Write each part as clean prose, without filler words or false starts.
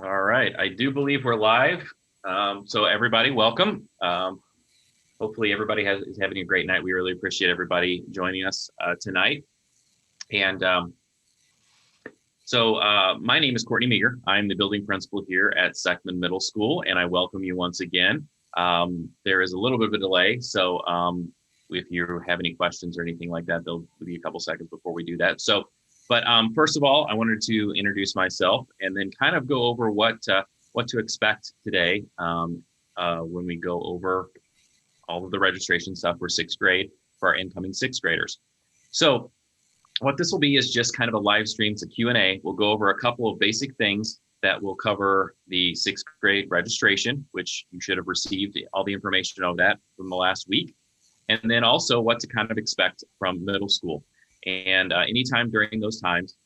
All right, I do believe we're live. So everybody, welcome. Hopefully everybody is having a great night. We really appreciate everybody joining us tonight. And my name is Courtney Meager. I'm the building principal here at Seckman Middle School, and I welcome you once again. There is a little bit of a delay, so if you have any questions or anything like that, there'll be a couple seconds before we do that. But first of all, I wanted to introduce myself and then kind of go over what to expect today when we go over all of the registration stuff for sixth grade for our incoming sixth graders. So what this will be is just kind of a live stream. It's a Q&A. We'll go over a couple of basic things that will cover the sixth grade registration, which you should have received all the information of that from the last week. And then also what to kind of expect from middle school. And anytime during those times,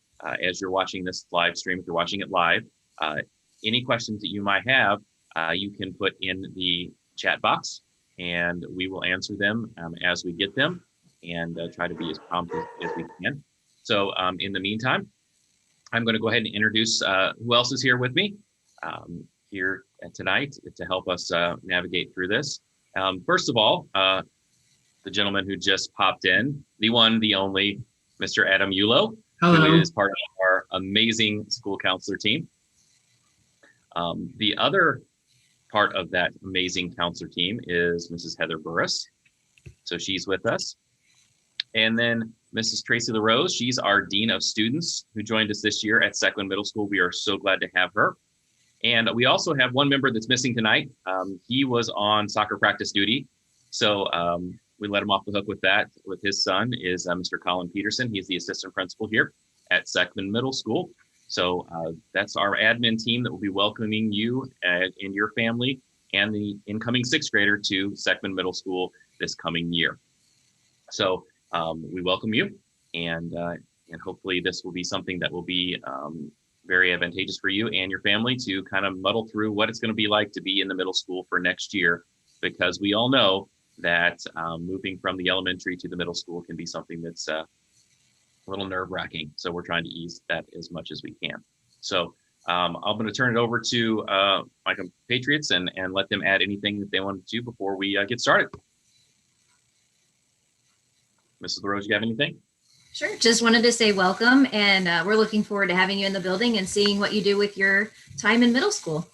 as you're watching this live stream, if you're watching it live, any questions that you might have, you can put in the chat box and we will answer them as we get them and try to be as prompt as we can. So in the meantime, I'm going to go ahead and introduce who else is here with me here tonight to help us navigate through this. First of all, the gentleman who just popped in, the one, the only, Mr. Adam Yulo, who is part of our amazing school counselor team. The other part of that amazing counselor team is Mrs. Heather Burris. So she's with us. And then Mrs. Tracy LaRose, she's our Dean of Students who joined us this year at Seckman Middle School. We are so glad to have her. And we also have one member that's missing tonight. He was on soccer practice duty. So we let him off the hook with that. With his son is Mr. Colin Peterson. He's the assistant principal here at Seckman Middle School. So that's our admin team that will be welcoming you and your family and the incoming sixth grader to Seckman Middle School this coming year. So we welcome you, and hopefully this will be something that will be very advantageous for you and your family to kind of muddle through what it's going to be like to be in the middle school for next year, because we all know that moving from the elementary to the middle school can be something that's a little nerve-wracking. So we're trying to ease that as much as we can. So I'm going to turn it over to my compatriots and let them add anything that they want to do before we get started. Mrs. LaRose, you have anything? Sure. Just wanted to say welcome, and we're looking forward to having you in the building and seeing what you do with your time in middle school.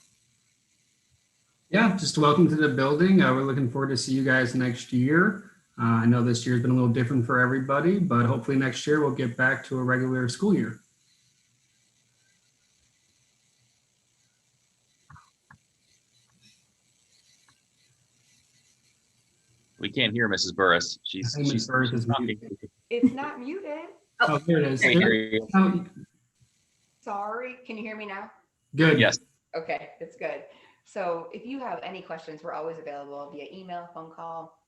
Yeah, just welcome to the building. We're looking forward to see you guys next year. I know this year's been a little different for everybody, but hopefully next year we'll get back to a regular school year. We can't hear Mrs. Burris. She's Burris is talking. It's not muted. Oh, here it is. Sorry, can you hear me now? Good. Yes. Okay, it's good. So if you have any questions, we're always available via email, phone call.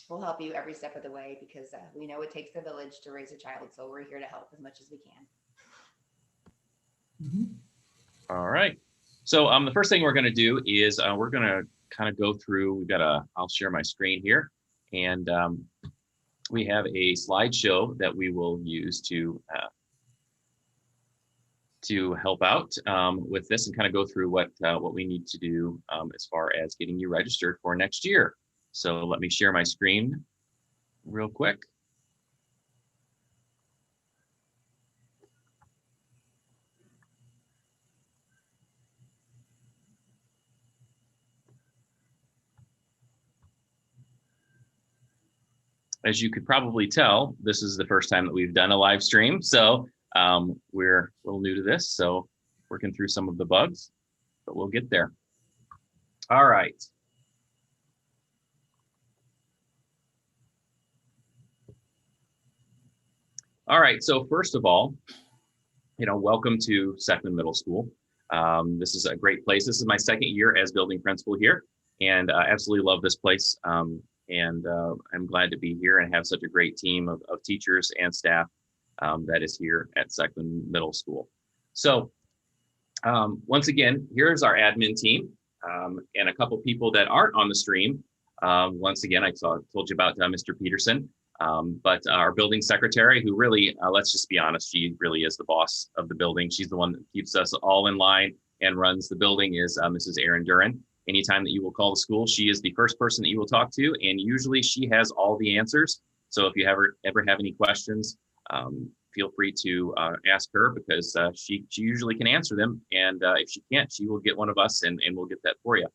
We'll help you every step of the way because we know it takes a village to raise a child. So we're here to help as much as we can. Mm-hmm. All right. So the first thing we're going to do is we're going to kind of go through, I'll share my screen here, and we have a slideshow that we will use to help out with this and kind of go through what we need to do as far as getting you registered for next year. So let me share my screen real quick. As you could probably tell, this is the first time that we've done a live stream. So we're a little new to this, so working through some of the bugs, but we'll get there. All right. All right, so first of all, welcome to Seckman Middle School. This is a great place. This is my second year as building principal here, and absolutely love this place. I'm glad to be here and have such a great team of teachers and staff that is here at Seckman Middle School. So once again, here's our admin team and a couple people that aren't on the stream. Once again, I told you about Mr. Peterson, but our building secretary, who really, let's just be honest, she really is the boss of the building. She's the one that keeps us all in line and runs the building, is Mrs. Erin Duran. Anytime that you will call the school, she is the first person that you will talk to, and usually she has all the answers. So if you ever have any questions, feel free to ask her, because she usually can answer them. And if she can't, she will get one of us and we'll get that for you.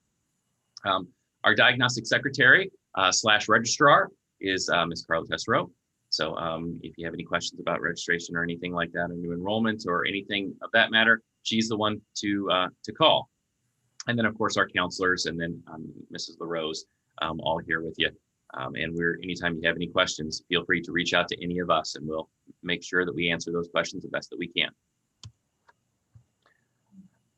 Our diagnostic secretary / registrar is Ms. Carla Tessero. So if you have any questions about registration or anything like that, or new enrollment or anything of that matter, she's the one to call. And then of course our counselors, and then Mrs. LaRose, all here with you. And anytime you have any questions, feel free to reach out to any of us, and we'll make sure that we answer those questions the best that we can.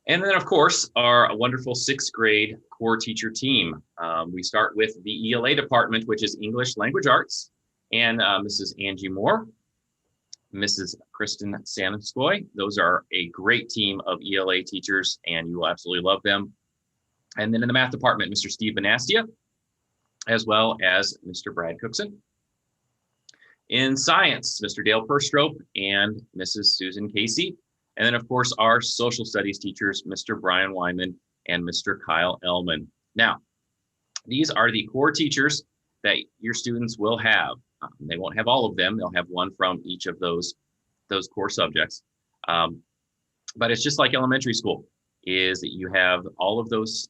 And then, of course, our wonderful 6th grade core teacher team. We start with the ELA department, which is English Language Arts, and Mrs. Angie Moore, Mrs. Kristen Sanskoy. Those are a great team of ELA teachers, and you will absolutely love them. And then in the math department, Mr. Steve Benastia, as well as Mr. Brad Cookson. In science, Mr. Dale Perstrop and Mrs. Susan Casey. And then, of course, our social studies teachers, Mr. Brian Wyman and Mr. Kyle Ellman. Now, these are the core teachers that your students will have. They won't have all of them. They'll have one from each of those core subjects. But it's just like elementary school, is that you have all of those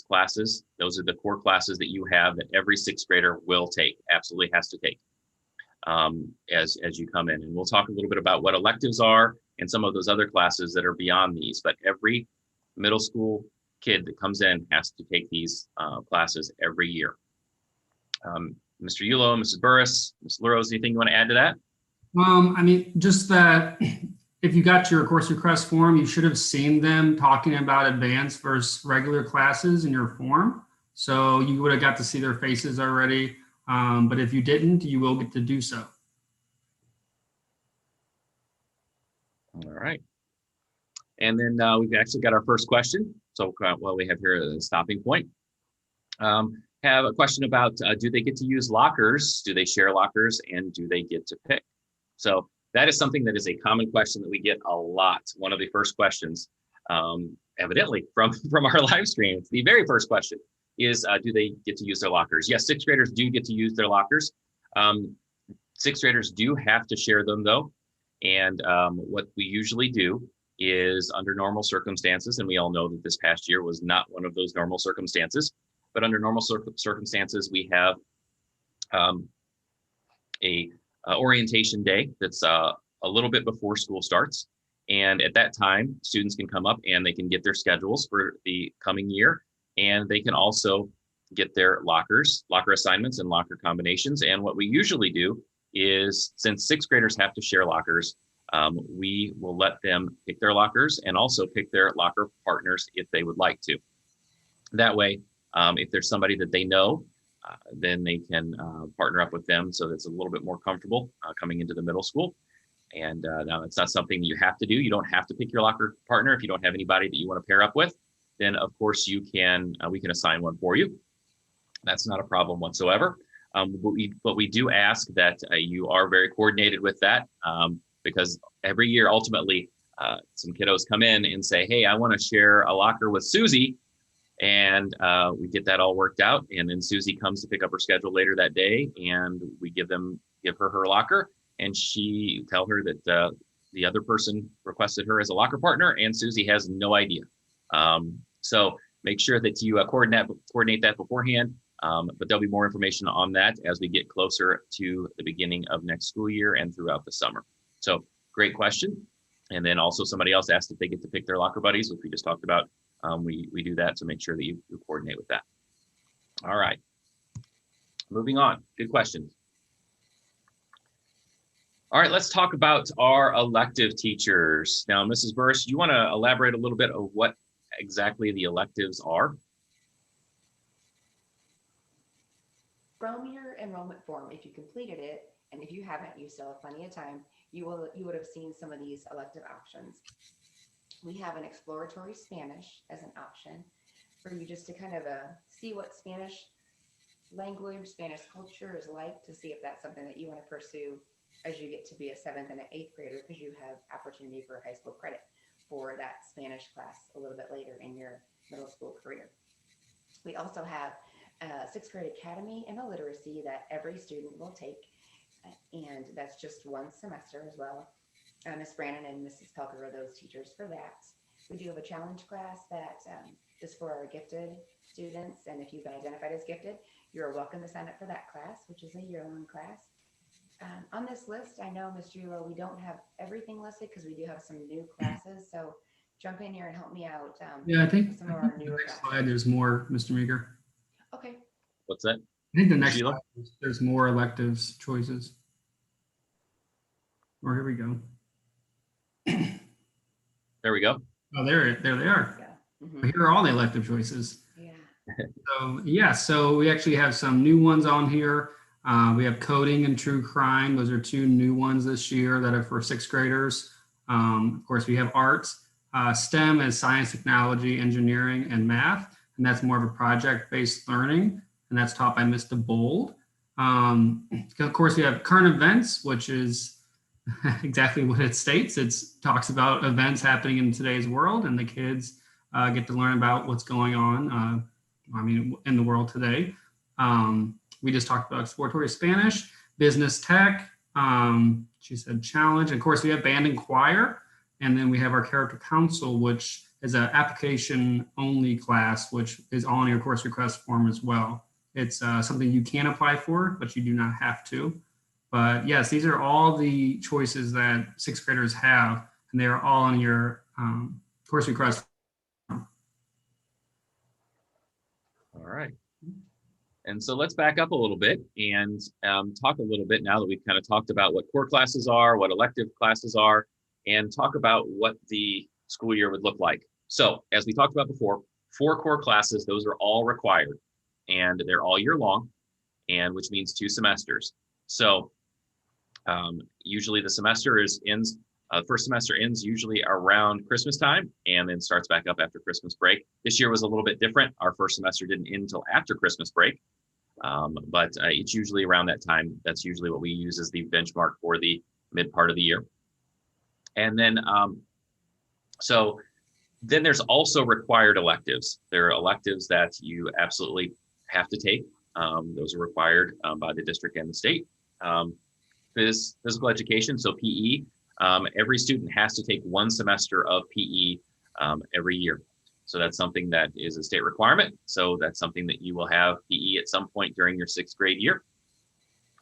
classes. Those are the core classes that you have that every 6th grader will take, absolutely has to take as you come in. And we'll talk a little bit about what electives are and some of those other classes that are beyond these, but every middle school kid that comes in has to take these classes every year. Mr. Yulo, Mrs. Burris, Ms. LaRose, anything you want to add to that? I mean, just that if you got your course request form, you should have seen them talking about advanced versus regular classes in your form. So you would have got to see their faces already. But if you didn't, you will get to do so. All right. And then we've actually got our first question. So what we have here is a stopping point. Have a question about, do they get to use lockers? Do they share lockers? And do they get to pick? So that is something that is a common question that we get a lot. One of the first questions, evidently from our live stream, it's the very first question is, do they get to use their lockers? Yes, 6th graders do get to use their lockers. 6th graders do have to share them though. And what we usually do is, under normal circumstances, and we all know that this past year was not one of those normal circumstances, but under normal circumstances, we have a orientation day that's a little bit before school starts. And at that time, students can come up and they can get their schedules for the coming year. And they can also get their locker assignments and locker combinations. And what we usually do is, since 6th graders have to share lockers, we will let them pick their lockers and also pick their locker partners if they would like to. That way, if there's somebody that they know, then they can partner up with them, so that's a little bit more comfortable coming into the middle school. And now it's not something that you have to do. You don't have to pick your locker partner. If you don't have anybody that you want to pair up with, then of course you can, we can assign one for you. That's not a problem whatsoever. But we do ask that you are very coordinated with that, because every year, ultimately, some kiddos come in and say, hey, I want to share a locker with Susie. And we get that all worked out. And then Susie comes to pick up her schedule later that day, and we give her her locker. And she tell her that the other person requested her as a locker partner, and Susie has no idea. So make sure that you coordinate that beforehand. But there'll be more information on that as we get closer to the beginning of next school year and throughout the summer. So great question. And then also somebody else asked if they get to pick their locker buddies, which we just talked about. We do that, so make sure that you coordinate with that. All right, moving on. Good questions. All right, let's talk about our elective teachers. Now, Mrs. Burris, you want to elaborate a little bit of what exactly the electives are? From your enrollment form, if you completed it, and if you haven't, you still have plenty of time, you would have seen some of these elective options. We have an exploratory Spanish as an option for you just to kind of see what Spanish language, Spanish culture is like, to see if that's something that you want to pursue as you get to be a 7th and an 8th grader, because you have opportunity for high school credit for that Spanish class a little bit later in your middle school career. We also have a 6th grade academy and a literacy that every student will take, and that's just one semester as well. Ms. Brannon and Mrs. Pelker are those teachers for that. We do have a challenge class that is for our gifted students, and if you've been identified as gifted, you're welcome to sign up for that class, which is a year-long class. On this list, I know, Mr. Yulo, we don't have everything listed because we do have some new classes, so jump in here and help me out. Yeah, I think, with some of our the newer next classes. slide, there's more, Mr. Meeker. Okay. What's that? I think the next Sheila? slide, there's more electives choices. Or here we go. There we go. Oh, there they are. Yeah. Mm-hmm. Here are all the elective choices. Yeah. So yeah, so we actually have some new ones on here. We have coding and true crime. Those are two new ones this year that are for 6th graders. Of course, we have arts. STEM is science, technology, engineering, and math. And that's more of a project-based learning. And that's taught by Mr. Bold. Of course, we have current events, which is exactly what it states. It talks about events happening in today's world, and the kids get to learn about what's going on, in the world today. We just talked about exploratory Spanish, business tech. She said challenge. And of course, we have band and choir. And then we have our character council, which is an application only class, which is on your course request form as well. It's something you can apply for, but you do not have to. But yes, these are all the choices that 6th graders have, and they are all on your course request. All right. And so let's back up a little bit and talk a little bit, now that we've kind of talked about what core classes are, what elective classes are, and talk about what the school year would look like. So as we talked about before, 4 core classes, those are all required, and they're all year long, and which means 2 semesters. So usually the semester ends, first semester ends usually around Christmas time and then starts back up after Christmas break. This year was a little bit different. Our first semester didn't end until after Christmas break, but it's usually around that time. That's usually what we use as the benchmark for the mid part of the year. And then, so then there's also required electives. There are electives that you absolutely have to take. Those are required by the district and the state. Physical education, so PE, every student has to take 1 semester of PE every year. So that's something that is a state requirement. So that's something that you will have PE at some point during your 6th grade year.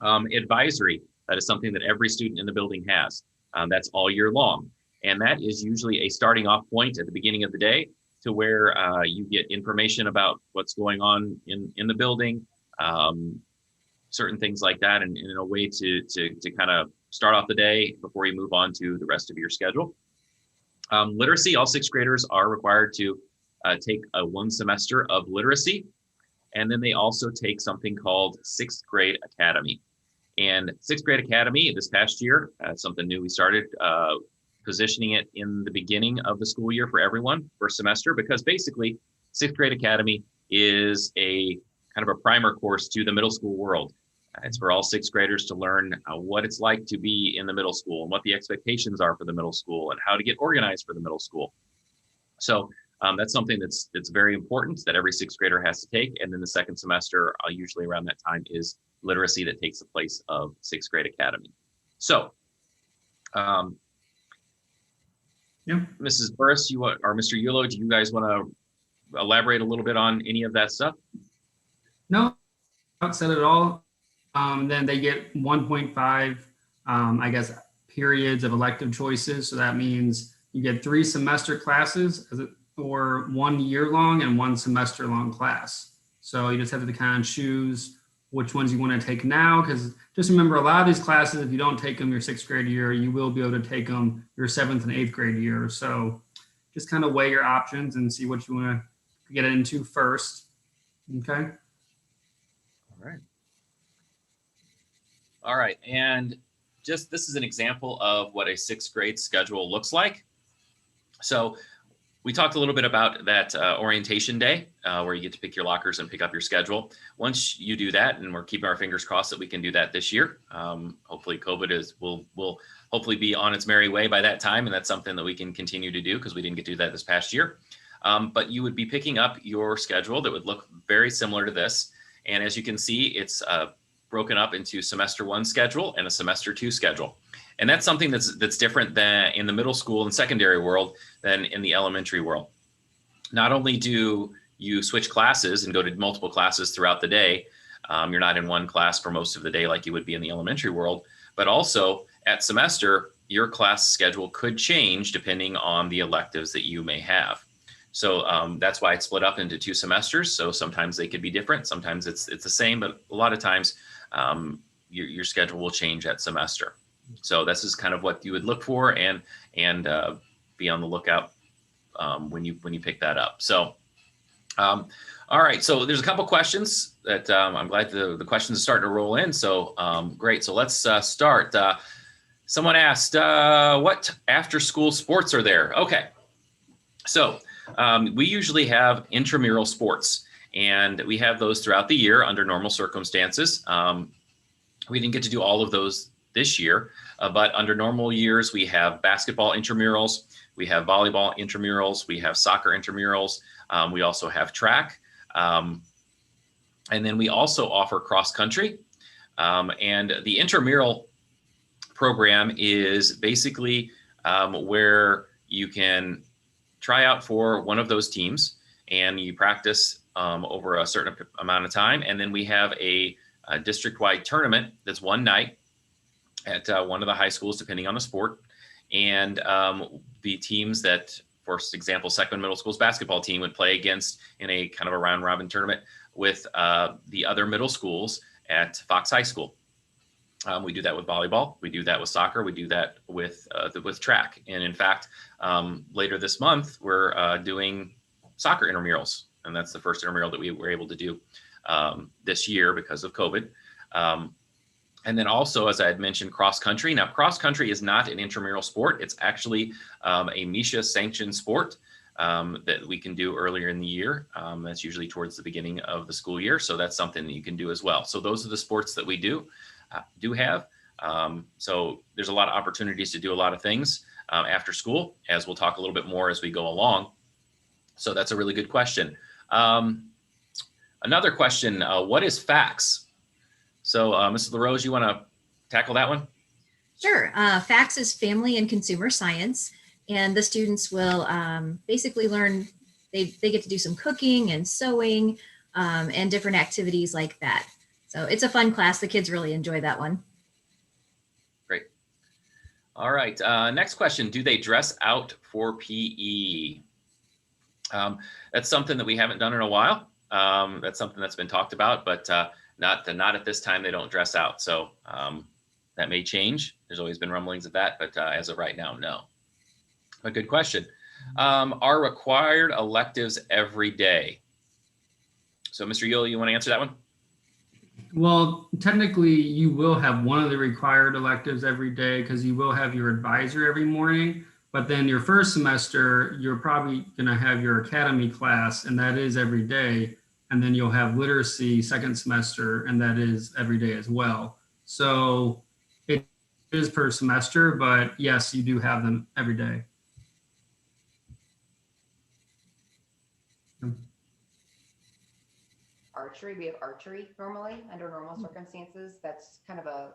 Advisory, that is something that every student in the building has. That's all year long. And that is usually a starting off point at the beginning of the day to where you get information about what's going on in the building, certain things like that, and in a way to kind of start off the day before you move on to the rest of your schedule. Literacy, all 6th graders are required to take 1 semester of literacy. And then they also take something called 6th grade academy. And 6th grade academy this past year, something new we started, positioning it in the beginning of the school year for everyone, first semester, because basically 6th grade academy is a kind of a primer course to the middle school world. It's for all 6th graders to learn what it's like to be in the middle school and what the expectations are for the middle school and how to get organized for the middle school. So that's something that's very important that every 6th grader has to take. And then the second semester, usually around that time, is literacy that takes the place of 6th grade academy. So, Mrs. Burris, or Mr. Yulo, do you guys want to elaborate a little bit on any of that stuff? No, not said it all. Then they get 1.5, I guess, periods of elective choices. So that means you get 3 semester classes or 1 year long and 1 semester long class. So you just have to kind of choose which ones you want to take now. Because just remember, a lot of these classes, if you don't take them your 6th grade year, you will be able to take them your 7th and 8th grade year. So just kind of weigh your options and see what you want to get into first. Okay. All right. All right. And just this is an example of what a 6th grade schedule looks like. So we talked a little bit about that orientation day where you get to pick your lockers and pick up your schedule. Once you do that, and we're keeping our fingers crossed that we can do that this year. Hopefully COVID will hopefully be on its merry way by that time. And that's something that we can continue to do because we didn't get to do that this past year. But you would be picking up your schedule that would look very similar to this. And as you can see, it's broken up into semester 1 schedule and a semester 2 schedule. And that's something that's different than in the middle school and secondary world than in the elementary world. Not only do you switch classes and go to multiple classes throughout the day, you're not in one class for most of the day like you would be in the elementary world, but also at semester, your class schedule could change depending on the electives that you may have. So that's why it's split up into 2 semesters. So sometimes they could be different. Sometimes it's the same, but a lot of times your schedule will change at semester. So this is kind of what you would look for and be on the lookout when you pick that up. So, all right. So there's a couple questions that I'm glad the questions are starting to roll in. So great. So let's start. Someone asked, what after school sports are there? Okay. So we usually have intramural sports, and we have those throughout the year under normal circumstances. We didn't get to do all of those this year, but under normal years, we have basketball intramurals, we have volleyball intramurals, we have soccer intramurals, we also have track, and then we also offer cross country. And the intramural program is basically where you can try out for one of those teams and you practice over a certain amount of time. And then we have a district-wide tournament that's one night at one of the high schools, depending on the sport. And the teams that, for example, Seckman Middle School's basketball team would play against in a kind of a round robin tournament with the other middle schools at Fox High School. We do that with volleyball. We do that with soccer. We do that with track. And in fact, later this month, we're doing soccer intramurals. And that's the first intramural that we were able to do this year because of COVID. And then also, as I had mentioned, cross country. Now, cross country is not an intramural sport. It's actually a MISHA sanctioned sport that we can do earlier in the year. That's usually towards the beginning of the school year. So that's something that you can do as well. So those are the sports that we do have. So there's a lot of opportunities to do a lot of things after school, as we'll talk a little bit more as we go along. So that's a really good question. Another question, what is FACS? So Mrs. LaRose, you want to tackle that one? Sure. FACS is Family and Consumer Science, and the students will basically learn, they get to do some cooking and sewing and different activities like that. So it's a fun class. The kids really enjoy that one. Great. All right. Next question. Do they dress out for PE? That's something that we haven't done in a while. That's something that's been talked about, but not at this time. They don't dress out. So that may change. There's always been rumblings of that, but as of right now, no. A good question. Are required electives every day? So Mr. Yule, you want to answer that one? Well, technically, you will have one of the required electives every day because you will have your advisor every morning. But then your first semester, you're probably going to have your academy class, and that is every day. And then you'll have literacy second semester, and that is every day as well. So it is per semester, but yes, you do have them every day. Archery, we have archery normally under normal circumstances. That's kind of a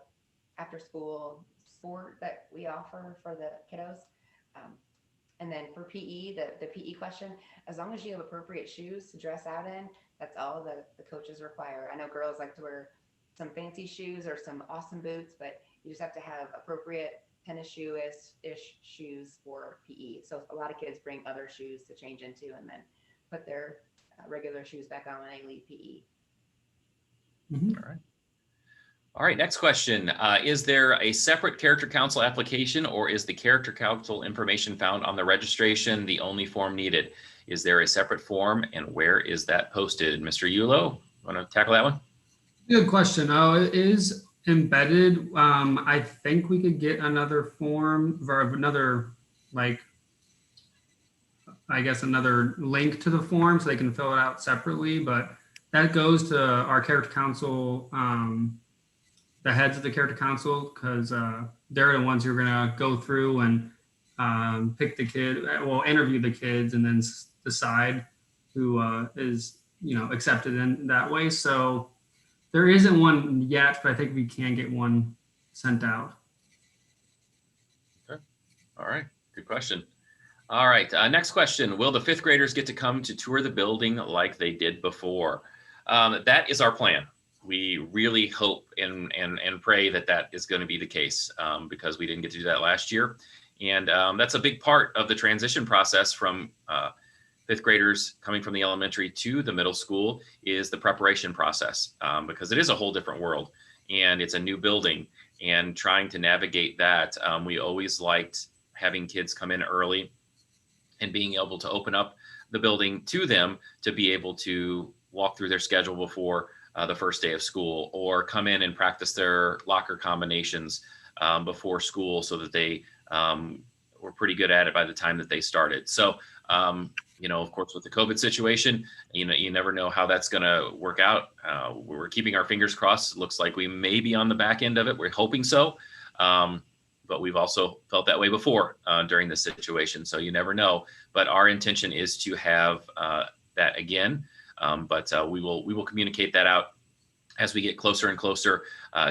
after school sport that we offer for the kiddos. And then for PE, the PE question, as long as you have appropriate shoes to dress out in, that's all the coaches require. I know girls like to wear some fancy shoes or some awesome boots, but you just have to have appropriate tennis shoe-ish shoes for PE. So a lot of kids bring other shoes to change into and then put their regular shoes back on when they leave PE. Mhm. All right. All right, next question. Is there a separate character council application, or is the character council information found on the registration the only form needed? Is there a separate form, and where is that posted? Mr. Yulo, want to tackle that one? Good question. Oh, it is embedded. I think we could get another form or another, like, I guess another link to the form so they can fill it out separately, but that goes to our character council, the heads of the character council, because they're the ones who are going to go through and pick the kid, well, interview the kids and then decide who is, accepted in that way. So there isn't one yet, but I think we can get one sent out. Okay. All right, good question. All right, next question. Will the fifth graders get to come to tour the building like they did before? That is our plan. We really hope and pray that that is going to be the case, because we didn't get to do that last year. And that's a big part of the transition process from fifth graders coming from the elementary to the middle school is the preparation process, because it is a whole different world and it's a new building, and trying to navigate that. We always liked having kids come in early and being able to open up the building to them to be able to walk through their schedule before the first day of school, or come in and practice their locker combinations before school, so that they were pretty good at it by the time that they started. So, of course, with the COVID situation, you never know how that's going to work out. We're keeping our fingers crossed. It looks like we may be on the back end of it. We're hoping so. But we've also felt that way before during this situation. So you never know. But our intention is to have that again. But we will communicate that out as we get closer and closer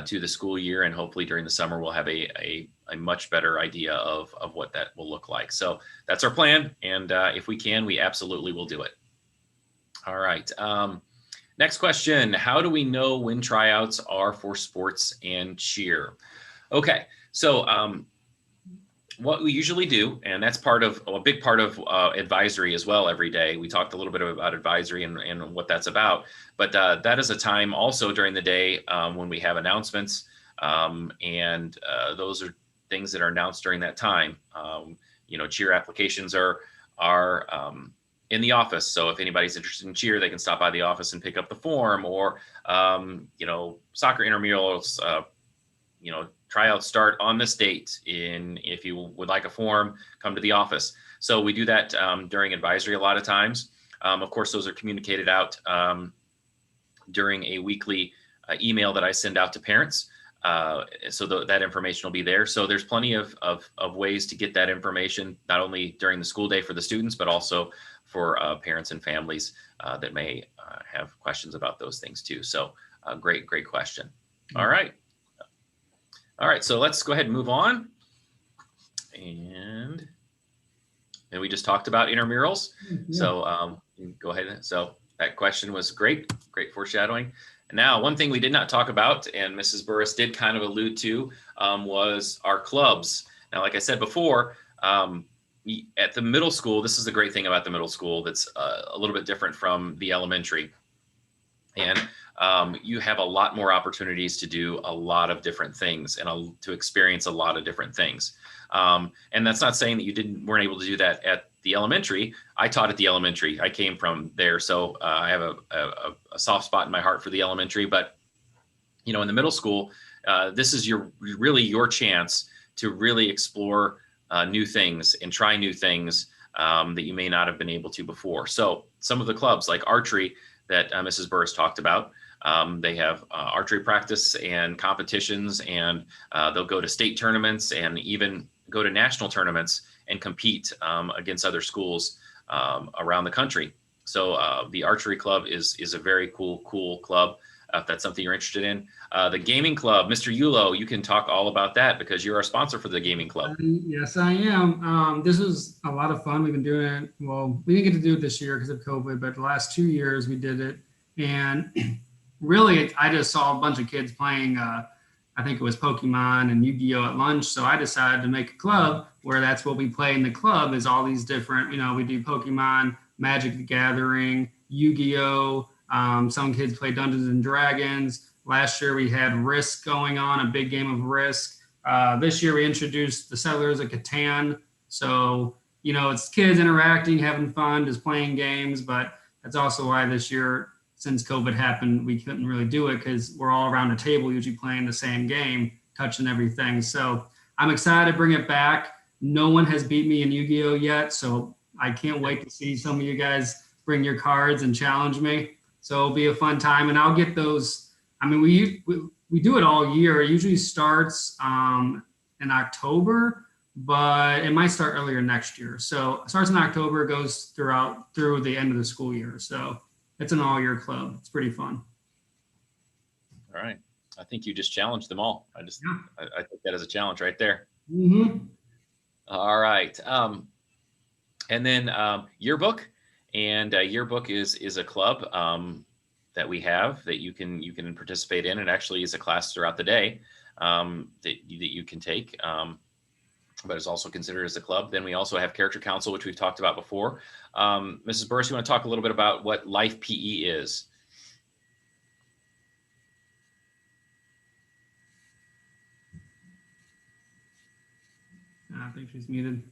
to the school year, and hopefully during the summer we'll have a much better idea of what that will look like. So that's our plan, and if we can, we absolutely will do it. All right. Next question: how do we know when tryouts are for sports and cheer? Okay, so what we usually do, and that's a big part of advisory as well every day. We talked a little bit about advisory and what that's about, but that is a time also during the day when we have announcements, and those are things that are announced during that time. Cheer applications are in the office. So if anybody's interested in cheer, they can stop by the office and pick up the form, or soccer intramurals, tryouts start on this date. If you would like a form, come to the office. So we do that during advisory a lot of times. Of course, those are communicated out during a weekly email that I send out to parents. So that information will be there. So there's plenty of ways to get that information, not only during the school day for the students, but also for parents and families that may have questions about those things too. So great question. All right. All right, so let's go ahead and move on. And we just talked about intramurals. Yeah. So go ahead. So that question was great foreshadowing. And now, one thing we did not talk about, and Mrs. Burris did kind of allude to, was our clubs. Now, like I said before, at the middle school, this is the great thing about the middle school that's a little bit different from the elementary. And you have a lot more opportunities to do a lot of different things and to experience a lot of different things. And that's not saying that you weren't able to do that at the elementary. I taught at the elementary. I came from there. So I have a soft spot in my heart for the elementary. But, in the middle school, this is really your chance to really explore new things and try new things that you may not have been able to before. So some of the clubs like archery that Mrs. Burris talked about, they have archery practice and competitions, and they'll go to state tournaments and even go to national tournaments and compete against other schools around the country. So the archery club is a very cool club if that's something you're interested in. The gaming club, Mr. Yulo, you can talk all about that because you're our sponsor for the gaming club. Yes, I am. This was a lot of fun. We've been doing it. Well, we didn't get to do it this year because of COVID, but the last 2 years we did it. And really, I just saw a bunch of kids playing, I think it was Pokemon and Yu-Gi-Oh at lunch. So I decided to make a club where that's what we play in the club is all these different, we do Pokemon, Magic the Gathering, Yu-Gi-Oh, Some kids play Dungeons and Dragons. Last year we had Risk going on, a big game of Risk. This year we introduced the Settlers of Catan. So, it's kids interacting, having fun, just playing games. But that's also why this year, since COVID happened, we couldn't really do it because we're all around a table usually playing the same game, touching everything. So I'm excited to bring it back. No one has beat me in Yu-Gi-Oh yet, so I can't wait to see some of you guys bring your cards and challenge me. So it'll be a fun time, and I'll get those. I mean, we do it all year. It usually starts in October, but it might start earlier next year. So it starts in October, goes through the end of the school year. So it's an all-year club. It's pretty fun. All right. I think you just challenged them all. I take that as a challenge right there. Mm-hmm. All right. And then yearbook, and yearbook is a club that we have that you can participate in. It actually is a class throughout the day that you can take, but it's also considered as a club. Then we also have character council, which we've talked about before. Mrs. Burris, you want to talk a little bit about what Life PE is? I think she's muted.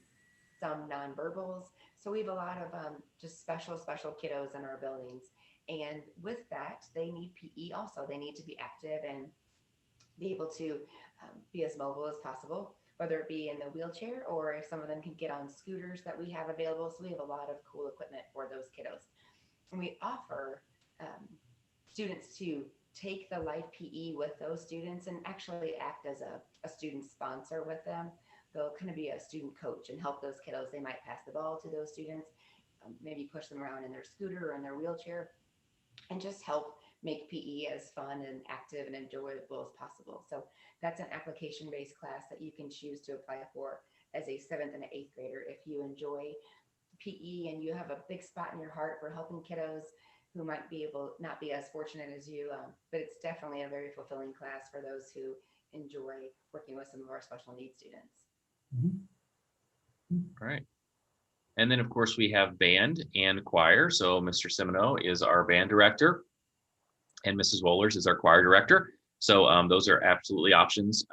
Some nonverbals. So we have a lot of just special kiddos in our buildings. And with that, they need PE also. They need to be active and be able to be as mobile as possible, whether it be in the wheelchair or if some of them can get on scooters that we have available. So we have a lot of cool equipment for those kiddos. And we offer students to take the Life PE with those students and actually act as a student sponsor with them. They'll kind of be a student coach and help those kiddos. They might pass the ball to those students, maybe push them around in their scooter or in their wheelchair, and just help make PE as fun and active and enjoyable as possible. So that's an application-based class that you can choose to apply for as a 7th and 8th grader. If you enjoy PE and you have a big spot in your heart for helping kiddos who might not be as fortunate as you, but it's definitely a very fulfilling class for those who enjoy working with some of our special needs students. All right. And then, of course, we have band and choir. So Mr. Semino is our band director, and Mrs. Wohlers is our choir director. So those are absolutely options.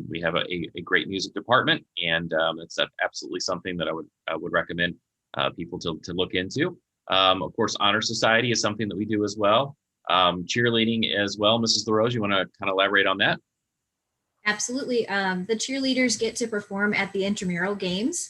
We have a great music department, and it's absolutely something that I would recommend people to look into. Of course, Honor Society is something that we do as well. Cheerleading as well. Mrs. LaRose, you want to kind of elaborate on that? Absolutely. The cheerleaders get to perform at the intramural games.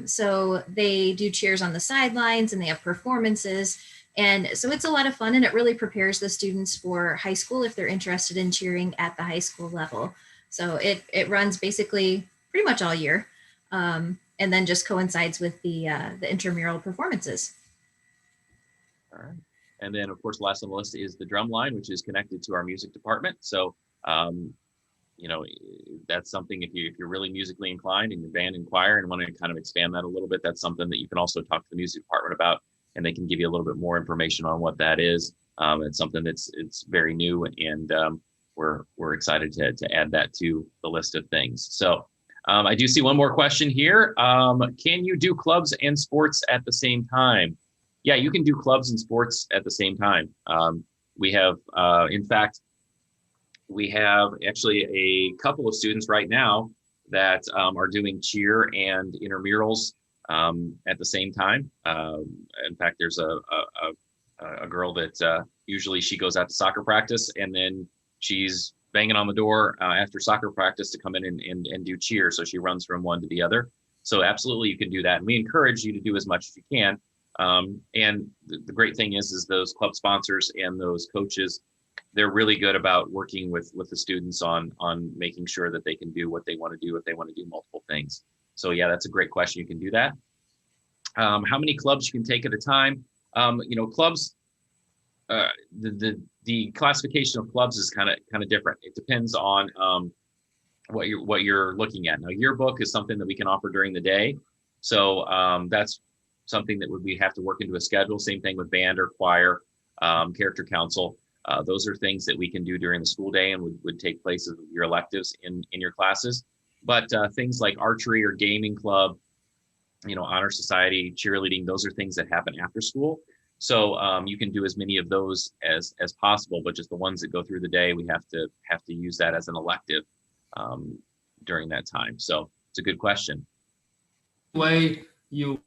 So they do cheers on the sidelines and they have performances. And so it's a lot of fun, and it really prepares the students for high school if they're interested in cheering at the high school level. So it runs basically pretty much all year, and then just coincides with the intramural performances. All right. And then, of course, last on the list is the drum line, which is connected to our music department. So that's something, if you're really musically inclined in your band and choir and want to kind of expand that a little bit, that's something that you can also talk to the music department about, and they can give you a little bit more information on what that is. It's something it's very new, and we're excited to add that to the list of things. So I do see one more question here. Can you do clubs and sports at the same time? Yeah, you can do clubs and sports at the same time. We have, in fact, we have actually a couple of students right now that are doing cheer and intramurals at the same time. In fact, there's a girl that usually she goes out to soccer practice, and then she's banging on the door after soccer practice to come in and do cheer. So she runs from one to the other. So absolutely, you can do that. And we encourage you to do as much as you can. And the great thing is those club sponsors and those coaches, they're really good about working with the students on making sure that they can do what they want to do if they want to do multiple things. So yeah, that's a great question. You can do that. How many clubs you can take at a time? Clubs, the classification of clubs is kind of different. It depends on what you're looking at. Now, yearbook is something that we can offer during the day. So that's something that we have to work into a schedule. Same thing with band or choir, character council. Those are things that we can do during the school day and would take place as your electives in your classes. But things like archery or gaming club, honor society, cheerleading, those are things that happen after school. So you can do as many of those as possible, but just the ones that go through the day, we have to use that as an elective during that time. So it's a good question. Way you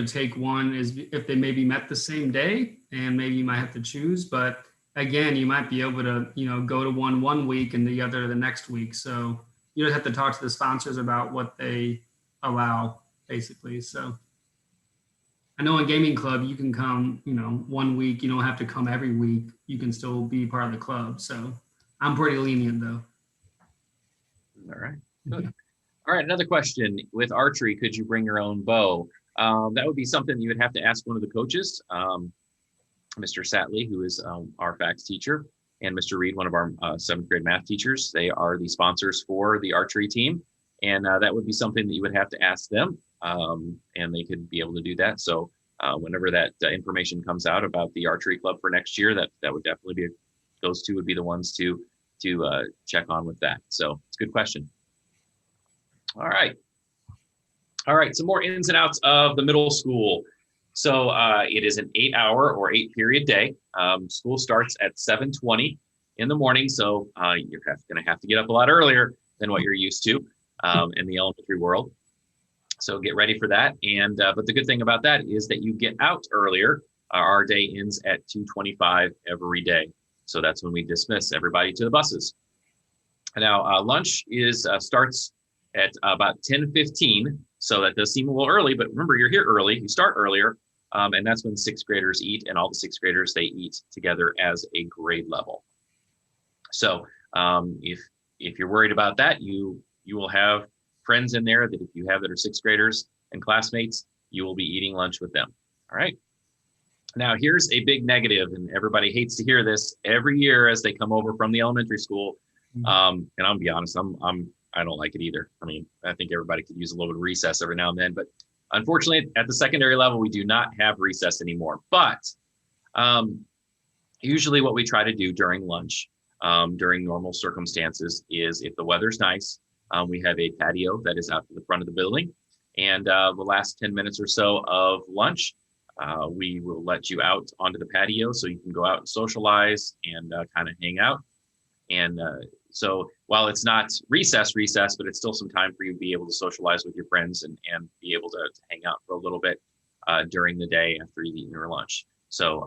take one is if they maybe met the same day, and maybe you might have to choose, but again, you might be able to, go to one week and the other the next week. So you just have to talk to the sponsors about what they allow, basically. So I know in gaming club you can come, 1 week. You don't have to come every week. You can still be part of the club. So I'm pretty lenient though. All right, good. All right, another question. With archery, could you bring your own bow? That would be something you would have to ask one of the coaches, Mr. Satley, who is our FACS teacher, and Mr. Reed, one of our 7th grade math teachers. They are the sponsors for the archery team, and that would be something that you would have to ask them, and they could be able to do that. So whenever that information comes out about the archery club for next year, that would definitely be, those two would be the ones to check on with that. So it's a good question. All right. All right, some more ins and outs of the middle school. So it is an 8-hour or 8-period day. School starts at 7:20 in the morning. So you're going to have to get up a lot earlier than what you're used to in the elementary world. So get ready for that. And but the good thing about that is that you get out earlier. Our day ends at 2:25 every day. So that's when we dismiss everybody to the buses. Now lunch starts at about 10:15. So that does seem a little early, but remember, you're here early, you start earlier, and that's when 6th graders eat, and all the 6th graders, they eat together as a grade level. So if you're worried about that, you will have friends in there that if you have that are 6th graders and classmates, you will be eating lunch with them. All right. Now here's a big negative, and everybody hates to hear this every year as they come over from the elementary school. And I'll be honest, I don't like it either. I mean, I think everybody could use a little bit of recess every now and then, but unfortunately at the secondary level, we do not have recess anymore. But usually what we try to do during lunch, during normal circumstances, is if the weather's nice, we have a patio that is out to the front of the building. And the last 10 minutes or so of lunch, we will let you out onto the patio so you can go out and socialize and kind of hang out. And so while it's not recess, but it's still some time for you to be able to socialize with your friends and be able to hang out for a little bit during the day after you've eaten your lunch. So,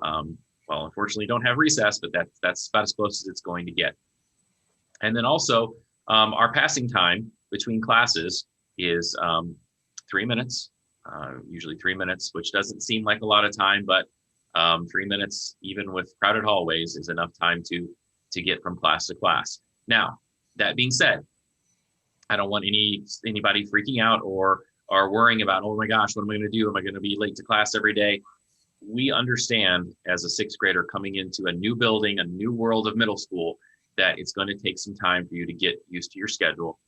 well, unfortunately, you don't have recess, but that's about as close as it's going to get. And then also, our passing time between classes is 3 minutes, usually 3 minutes, which doesn't seem like a lot of time, but 3 minutes, even with crowded hallways, is enough time to get from class to class. Now, that being said, I don't want anybody freaking out or worrying about, oh my gosh, what am I going to do? Am I going to be late to class every day? We understand as a 6th grader coming into a new building, a new world of middle school, that it's going to take some time for you to get used to your schedule,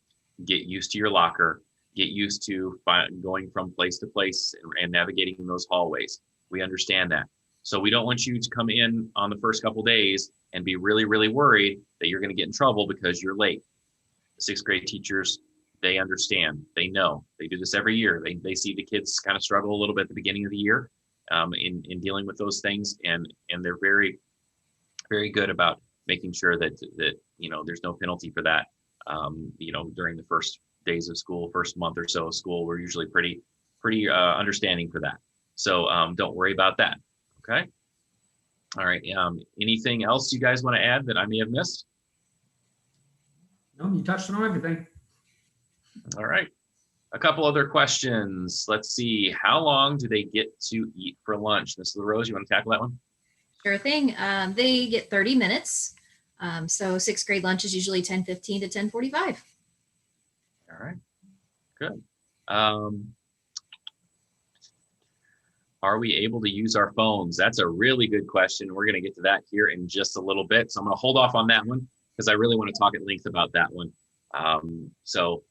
get used to your locker, get used to going from place to place and navigating in those hallways. We understand that. So we don't want you to come in on the first couple days and be really, really worried that you're going to get in trouble because you're late. The 6th grade teachers, they understand, they know, they do this every year. They see the kids kind of struggle a little bit at the beginning of the year in dealing with those things. And they're very, very good about making sure that there's no penalty for that. During the first days of school, first month or so of school, we're usually pretty understanding for that. So don't worry about that. Okay. All right. Anything else you guys want to add that I may have missed? No, you touched on everything. All right. A couple other questions. Let's see. How long do they get to eat for lunch? Mrs. LaRose, you want to tackle that one? Sure thing. They get 30 minutes. So 6th grade lunch is usually 10:15 to 10:45. All right. Good. Are we able to use our phones? That's a really good question. We're going to get to that here in just a little bit. So I'm going to hold off on that one because I really want to talk at length about that one. So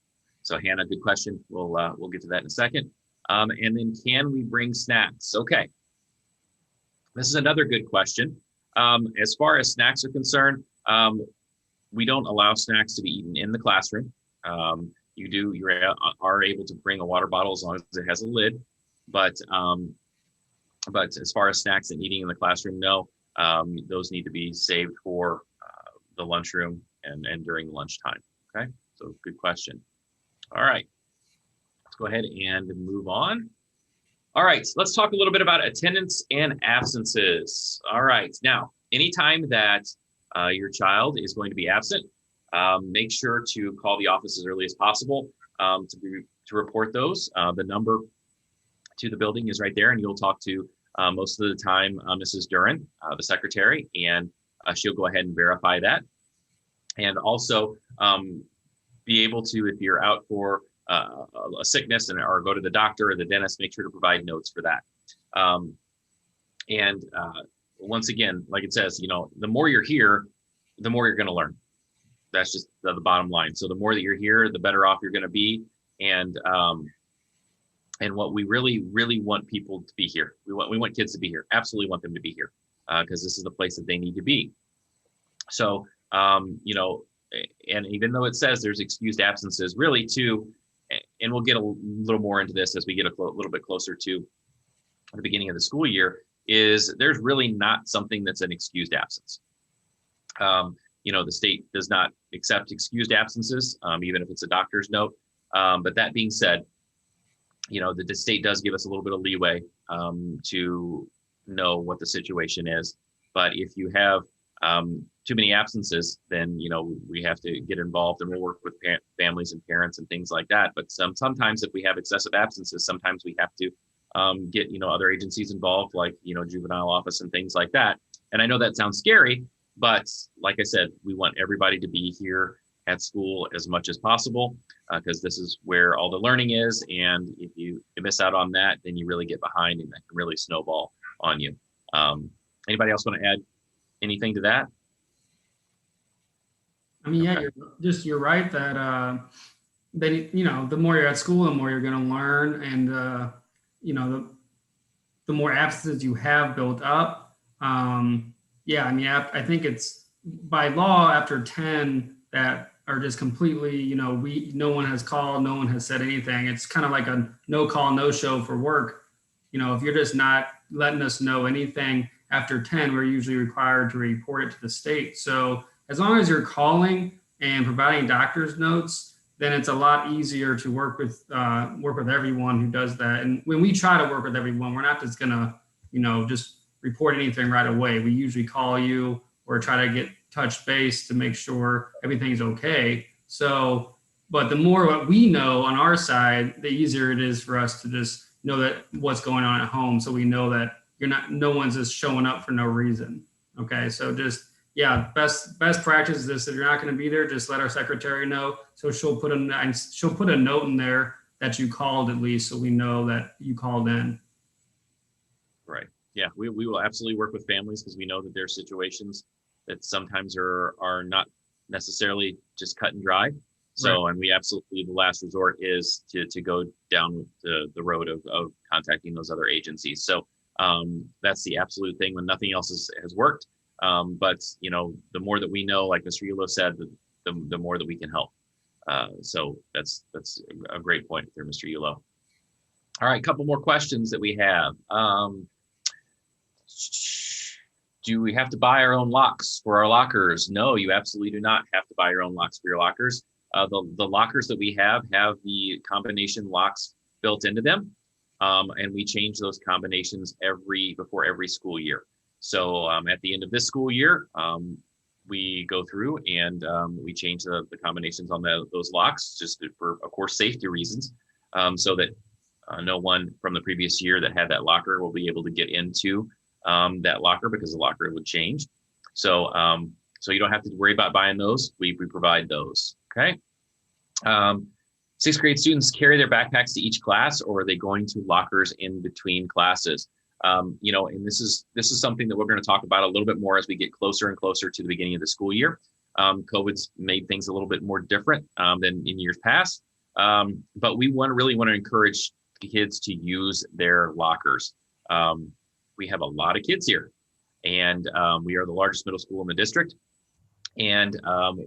Hannah, good question. We'll get to that in a second. And then can we bring snacks? Okay. This is another good question. As far as snacks are concerned, we don't allow snacks to be eaten in the classroom. You are able to bring a water bottle as long as it has a lid, but But as far as snacks and eating in the classroom, no, those need to be saved for the lunchroom and during lunchtime. Okay, so good question. All right, let's go ahead and move on. All right, so let's talk a little bit about attendance and absences. All right, now, anytime that your child is going to be absent, make sure to call the office as early as possible to report those. The number to the building is right there, and you'll talk to most of the time Mrs. Duran, the secretary, and she'll go ahead and verify that. And also be able to, if you're out for a sickness or go to the doctor or the dentist, make sure to provide notes for that. And once again, like it says, the more you're here, the more you're going to learn. That's just the bottom line. So the more that you're here, the better off you're going to be. And what we really, really want people to be here. We want kids to be here. Absolutely want them to be here because this is the place that they need to be. So, and even though it says there's excused absences, really too, and we'll get a little more into this as we get a little bit closer to the beginning of the school year, is there's really not something that's an excused absence. The state does not accept excused absences, even if it's a doctor's note. But that being said, the state does give us a little bit of leeway to know what the situation is. But if you have too many absences, then we have to get involved, and we'll work with families and parents and things like that. But sometimes if we have excessive absences, sometimes we have to get other agencies involved, like juvenile office and things like that. And I know that sounds scary, but like I said, we want everybody to be here at school as much as possible because this is where all the learning is. And if you miss out on that, then you really get behind, and that can really snowball on you. Anybody else want to add anything to that? I mean, yeah, you're right that the more you're at school, the more you're going to learn, and the more absences you have built up. I think it's by law after 10 that are just completely, no one has called, no one has said anything. It's kind of like a no call, no show for work. If you're just not letting us know anything after 10, we're usually required to report it to the state. So as long as you're calling and providing doctor's notes, then it's a lot easier to work with everyone who does that. And when we try to work with everyone, we're not just gonna, just report anything right away. We usually call you or try to get touch base to make sure everything's okay. So, but the more what we know on our side, the easier it is for us to just know that what's going on at home. So we know that no one's just showing up for no reason. Okay. So just, best practice is this: if you're not going to be there, just let our secretary know. So she'll put a note in there that you called at least, so we know that you called in. Right. Yeah, we will absolutely work with families because we know that there are situations that sometimes are not necessarily just cut and dry. So, right. And we absolutely, the last resort is to go down the road of contacting those other agencies. So that's the absolute thing when nothing else has worked. But the more that we know, like Mr. Yulo said, the more that we can help. So that's a great point there, Mr. Yulo. All right, a couple more questions that we have. Do we have to buy our own locks for our lockers? No, you absolutely do not have to buy your own locks for your lockers. The lockers that we have the combination locks built into them. And we change those combinations before every school year. So at the end of this school year, we go through and we change the combinations on those locks just for, of course, safety reasons, so that no one from the previous year that had that locker will be able to get into that locker because the locker would change. So you don't have to worry about buying those. We provide those. Okay. Sixth grade students carry their backpacks to each class, or are they going to lockers in between classes? And this is something that we're going to talk about a little bit more as we get closer and closer to the beginning of the school year. COVID's made things a little bit more different than in years past, but we really want to encourage kids to use their lockers. We have a lot of kids here, and we are the largest middle school in the district. And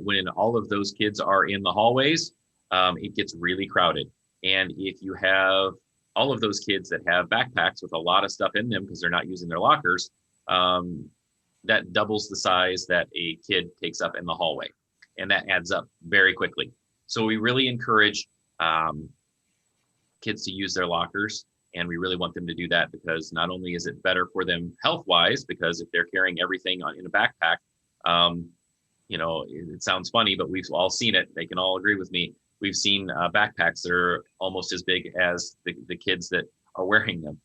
when all of those kids are in the hallways, it gets really crowded. And if you have all of those kids that have backpacks with a lot of stuff in them because they're not using their lockers, that doubles the size that a kid takes up in the hallway. And that adds up very quickly. So we really encourage kids to use their lockers. And we really want them to do that because not only is it better for them health-wise, because if they're carrying everything in a backpack, it sounds funny, but we've all seen it. They can all agree with me. We've seen backpacks that are almost as big as the kids that are wearing them.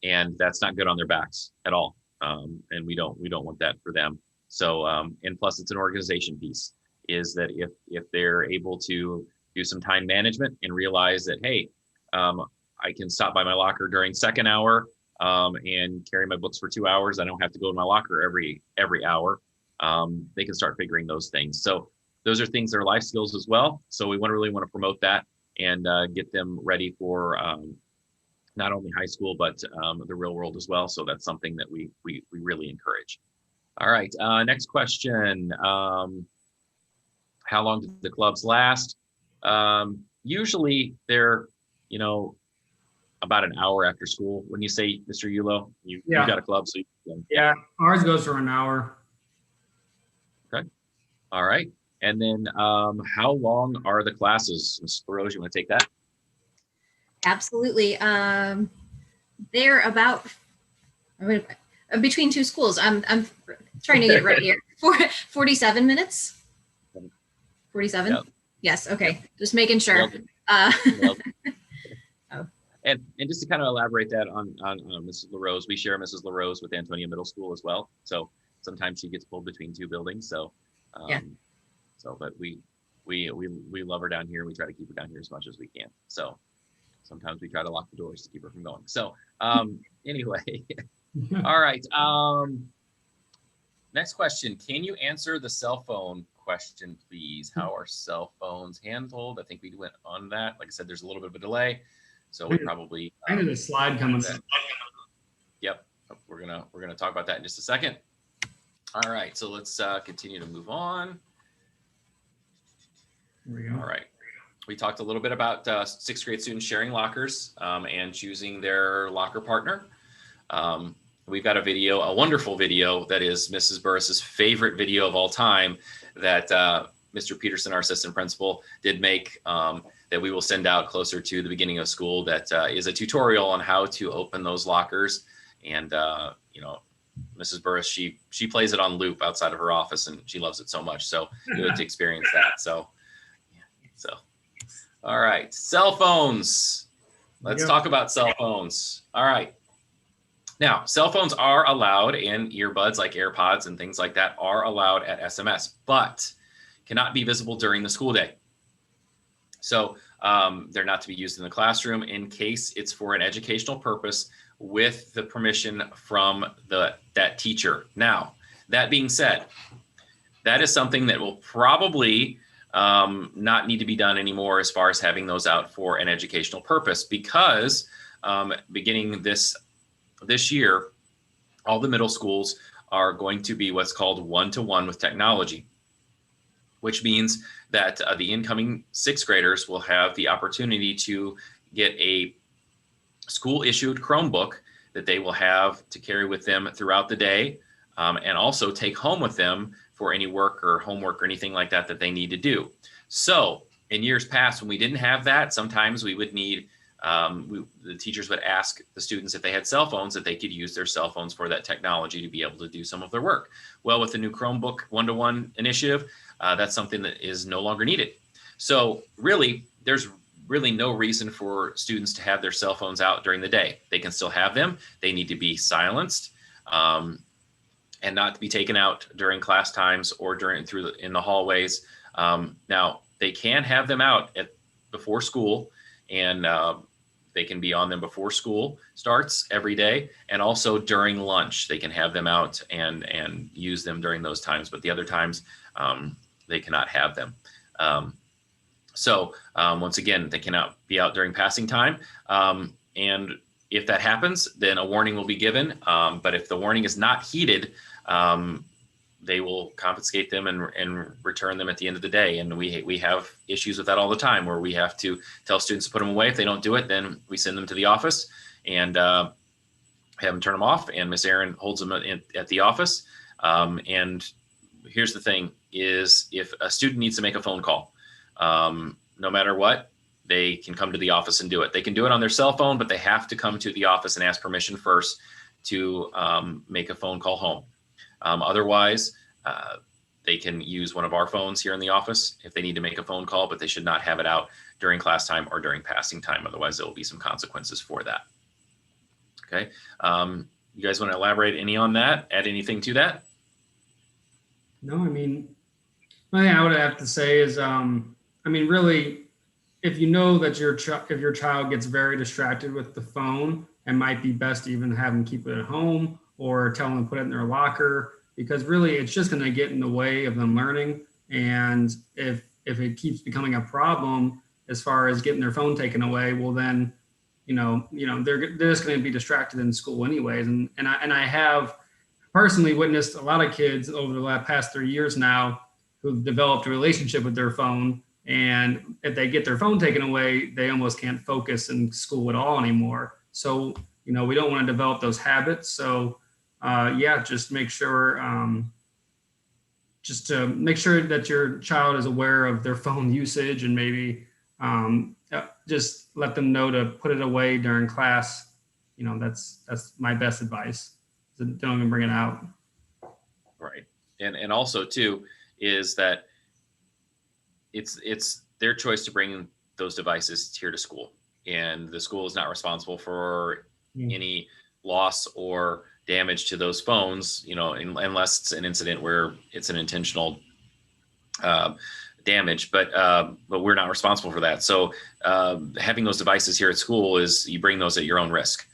And that's not good on their backs at all. And we don't want that for them. So, and plus it's an organization piece, is that if they're able to do some time management and realize that, hey, I can stop by my locker during second hour and carry my books for 2 hours. I don't have to go to my locker every hour. They can start figuring those things. So those are things that are life skills as well. So we really want to promote that and get them ready for not only high school, but the real world as well. So that's something that we really encourage. All right, next question. How long do the clubs last? Usually they're, about an hour after school. When you say, Mr. Yulo, you got a club, so yeah, ours goes for an hour. Okay. All right. And then how long are the classes? Ms. LaRose, you want to take that? Absolutely. They're about between two schools. I'm trying to get it right here. 47 minutes. 47. Yep. Yes. Okay. Just making sure. Yep. And just to kind of elaborate that on Mrs. LaRose, we share Mrs. LaRose with Antonia Middle School as well. So sometimes she gets pulled between two buildings. So, but we love her down here. We try to keep her down here as much as we can. So sometimes we try to lock the doors to keep her from going. So anyway, all right. Next question. Can you answer the cell phone question, please? How are cell phones handled? I think we went on that. Like I said, there's a little bit of a delay. So we probably I need a slide coming. Yep, we're gonna talk about that in just a second. All right, so let's continue to move on. Here we go. All right, we talked a little bit about sixth grade students sharing lockers and choosing their locker partner. We've got a wonderful video that is Mrs. Burris's favorite video of all time that Mr. Peterson, our assistant principal, did make. That we will send out closer to the beginning of school. That is a tutorial on how to open those lockers. And Mrs. Burris, she plays it on loop outside of her office, and she loves it so much. So good to experience that. So all right, cell phones. Let's talk about cell phones. All right. Now, cell phones are allowed, and earbuds like AirPods and things like that are allowed at SMS, but cannot be visible during the school day. So they're not to be used in the classroom in case it's for an educational purpose with the permission from that teacher. Now, that being said, that is something that will probably not need to be done anymore as far as having those out for an educational purpose, because beginning this year, all the middle schools are going to be what's called one-to-one with technology, which means that the incoming sixth graders will have the opportunity to get a school-issued Chromebook that they will have to carry with them throughout the day, and also take home with them for any work or homework or anything like that that they need to do. So in years past, when we didn't have that, sometimes we would need, the teachers would ask the students if they had cell phones, that they could use their cell phones for that technology to be able to do some of their work. Well, with the new Chromebook one-to-one initiative, that's something that is no longer needed. So really, there's really no reason for students to have their cell phones out during the day. They can still have them. They need to be silenced and not to be taken out during class times or in the hallways. Now, they can have them out before school, and they can be on them before school starts every day, and also during lunch. They can have them out and use them during those times, but the other times they cannot have them. So once again, they cannot be out during passing time. And if that happens, then a warning will be given. But if the warning is not heeded, they will confiscate them and return them at the end of the day. And we have issues with that all the time, where we have to tell students to put them away. If they don't do it, then we send them to the office and have them turn them off. And Miss Erin holds them at the office. And here's the thing: is if a student needs to make a phone call, no matter what, they can come to the office and do it. They can do it on their cell phone, but they have to come to the office and ask permission first to make a phone call home. Otherwise, they can use one of our phones here in the office if they need to make a phone call, but they should not have it out during class time or during passing time. Otherwise, there will be some consequences for that. Okay. You guys want to elaborate any on that? Add anything to that? No, I mean, one thing I would have to say is, I mean, really, if you know that if your child gets very distracted with the phone, it might be best to even have them keep it at home or tell them to put it in their locker, because really it's just going to get in the way of them learning. And if it keeps becoming a problem as far as getting their phone taken away, well then, they're just going to be distracted in school anyways. And I have personally witnessed a lot of kids over the past 3 years now who've developed a relationship with their phone. And if they get their phone taken away, they almost can't focus in school at all anymore. So, we don't want to develop those habits. So, just make sure, just to make sure that your child is aware of their phone usage, and maybe just let them know to put it away during class. That's my best advice. So don't even bring it out. Right. And also too, is that it's their choice to bring those devices here to school, and the school is not responsible for any loss or damage to those phones, unless it's an incident where it's an intentional damage, but we're not responsible for that. So having those devices here at school is, you bring those at your own risk.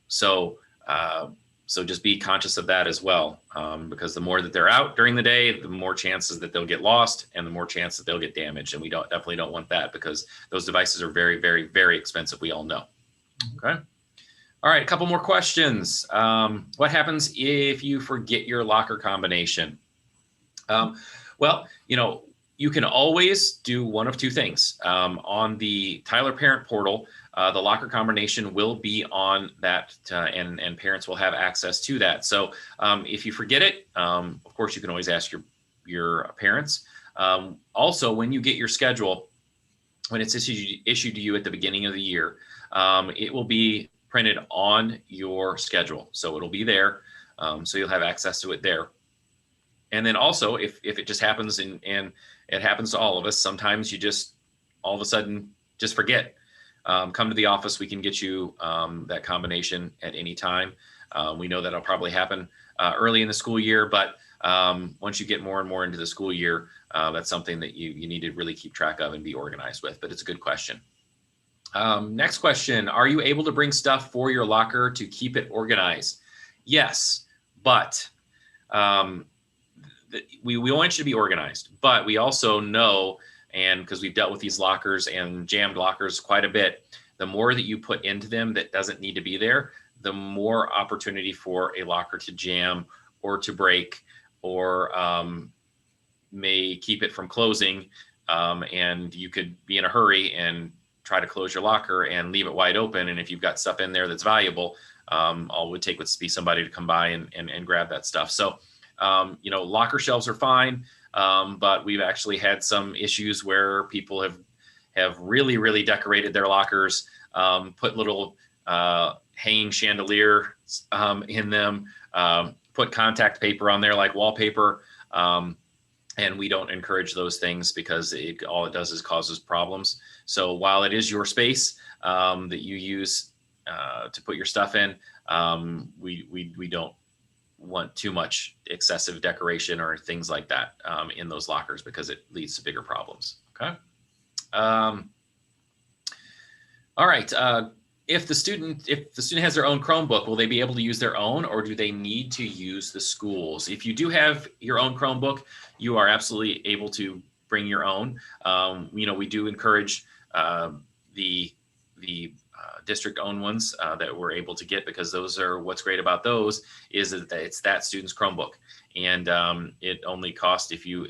So just be conscious of that as well, because the more that they're out during the day, the more chances that they'll get lost and the more chance that they'll get damaged. And we definitely don't want that, because those devices are very, very, very expensive. We all know. Okay. All right. A couple more questions. What happens if you forget your locker combination? Well, you can always do one of two things. On the Tyler Parent Portal, the locker combination will be on that, and parents will have access to that. So if you forget it, of course, you can always ask your parents. Also, when you get your schedule, when it's issued to you at the beginning of the year, it will be printed on your schedule. So it'll be there. So you'll have access to it there. And then also, if it just happens, and it happens to all of us, sometimes you just all of a sudden just forget. Come to the office. We can get you that combination at any time. We know that'll probably happen early in the school year, but once you get more and more into the school year, that's something that you need to really keep track of and be organized with. But it's a good question. Next question: are you able to bring stuff for your locker to keep it organized? Yes, but we want you to be organized, but we also know, and because we've dealt with these lockers and jammed lockers quite a bit, the more that you put into them that doesn't need to be there, the more opportunity for a locker to jam or to break, or may keep it from closing. And you could be in a hurry and try to close your locker and leave it wide open. And if you've got stuff in there that's valuable, all it would take would be somebody to come by and grab that stuff. So, locker shelves are fine. But we've actually had some issues where people have really, really decorated their lockers, put little hanging chandelier in them, put contact paper on there like wallpaper. And we don't encourage those things, because all it does is causes problems. So while it is your space that you use to put your stuff in, we don't want too much excessive decoration or things like that in those lockers, because it leads to bigger problems. Okay. All right. If the student has their own Chromebook, will they be able to use their own, or do they need to use the school's? If you do have your own Chromebook, you are absolutely able to bring your own. We do encourage the district-owned ones that we're able to get, because those are, what's great about those is that it's that student's Chromebook, and it only costs, if you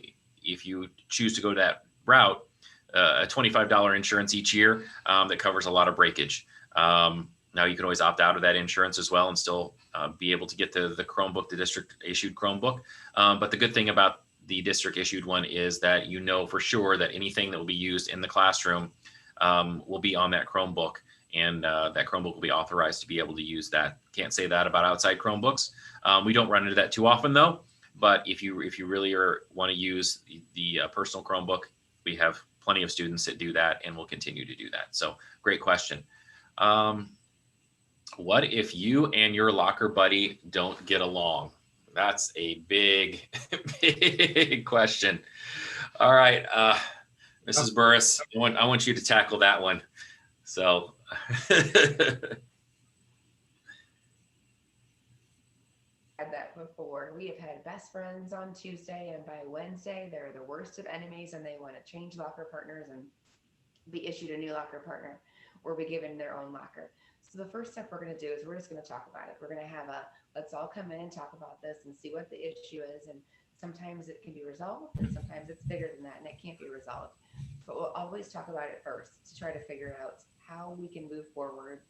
choose to go that route, a $25 insurance each year that covers a lot of breakage. Now you can always opt out of that insurance as well and still be able to get the Chromebook, the district issued Chromebook. But the good thing about the district issued one is that you know for sure that anything that will be used in the classroom will be on that Chromebook, and that Chromebook will be authorized to be able to use that. Can't say that about outside Chromebooks. We don't run into that too often though, but if you really want to use the personal Chromebook, we have plenty of students that do that and will continue to do that. So great question. What if you and your locker buddy don't get along? That's a big, big question. All right, Mrs. Burris, I want you to tackle that one. So. Had that before. We have had best friends on Tuesday, and by Wednesday, they're the worst of enemies, and they want to change locker partners and be issued a new locker partner or be given their own locker. So the first step we're going to do is we're just going to talk about it. We're going to have let's all come in and talk about this and see what the issue is. And sometimes it can be resolved, and sometimes it's bigger than that and it can't be resolved. But we'll always talk about it first to try to figure out how we can move forward